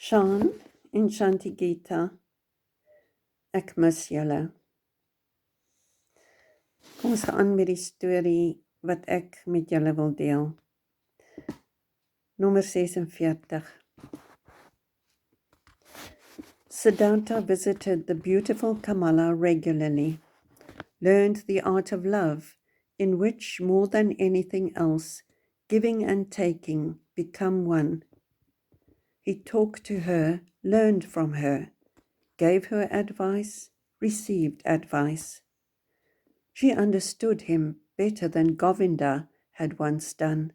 Sean en Shantigita, ek mis julle. Kom ons gaan met die storie wat ek met julle wil deel. Nommer 46. Siddharta visited the beautiful Kamala regularly, learned the art of love, in which, more than anything else, giving and taking become one. He talked to her, learned from her, gave her advice, received advice. She understood him better than Govinda had once done.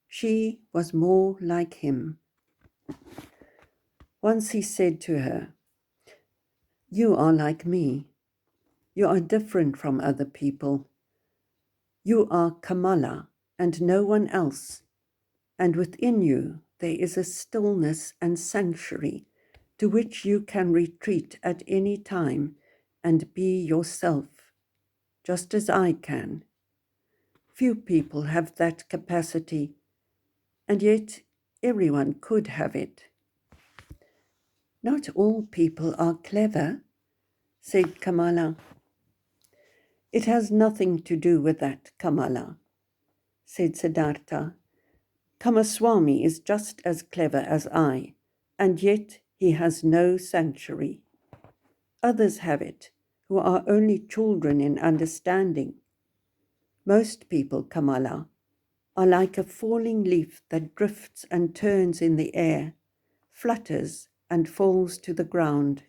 She was more like him. Once he said to her, "You are like me. You are different from other people. You are Kamala and no one else, and within you there is a stillness and sanctuary to which you can retreat at any time and be yourself, just as I can. Few people have that capacity, and yet everyone could have it." "Not all people are clever," said Kamala. "It has nothing to do with that, Kamala," said Siddharta. "Kamaswami is just as clever as I, and yet he has no sanctuary. Others have it, who are only children in understanding. Most people, Kamala, are like a falling leaf that drifts and turns in the air, flutters and falls to the ground.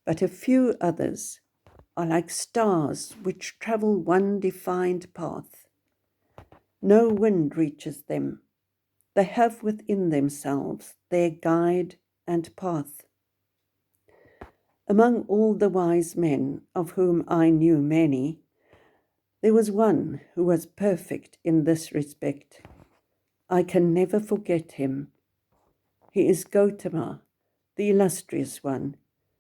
But a few others are like stars which travel one defined path. No wind reaches them. They have within themselves their guide and path. Among all the wise men, of whom I knew many, there was one who was perfect in this respect. I can never forget him. He is Gautama, the illustrious one,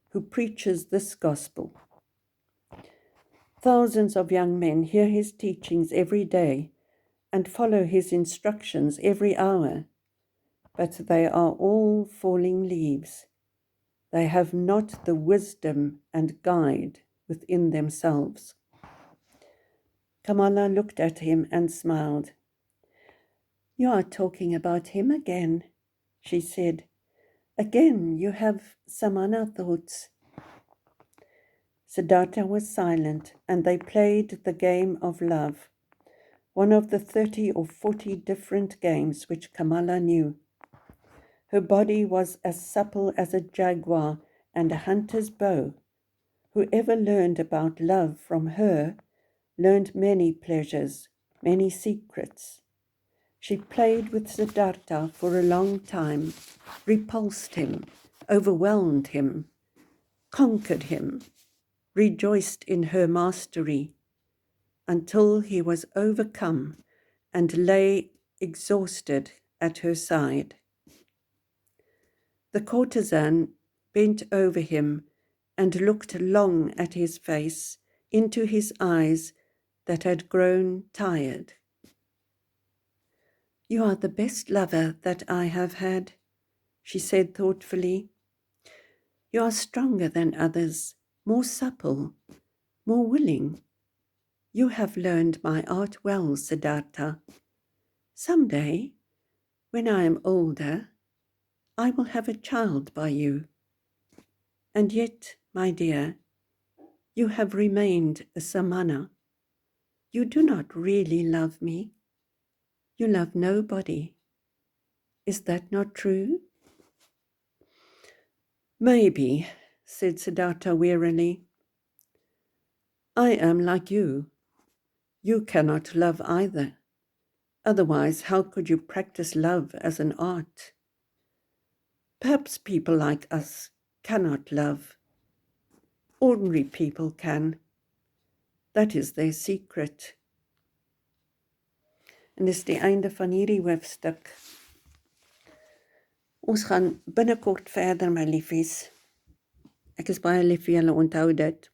who preaches this gospel. Thousands of young men hear his teachings every day and follow his instructions every hour, but they are all falling leaves. They have not the wisdom and guide within themselves." Kamala looked at him and smiled. "You are talking about him again," she said. "Again you have samana thoughts." Siddharta was silent, and they played the game of love, one of the 30 or 40 different games which Kamala knew. Her body was as supple as a jaguar and a hunter's bow. Whoever learned about love from her learned many pleasures, many secrets. She played with Siddharta for a long time, repulsed him, overwhelmed him, conquered him, rejoiced in her mastery, until he was overcome and lay exhausted at her side. The courtesan bent over him and looked long at his face, into his eyes that had grown tired. "You are the best lover that I have had," she said thoughtfully. "You are stronger than others, more supple, more willing. You have learned my art well, Siddharta. Some day, when I am older, I will have a child by you. And yet, my dear, you have remained a samana. You do not really love me. You love nobody. Is that not true?" "Maybe," said Siddharta wearily. "I am like you. You cannot love either. Otherwise, how could you practice love as an art? Perhaps people like us cannot love. Ordinary people can. That is their secret." En dis die einde van hierdie hoofstuk. Ons gaan binnekort verder, my liefies. Ek is baie lief vir julle, onthou dit.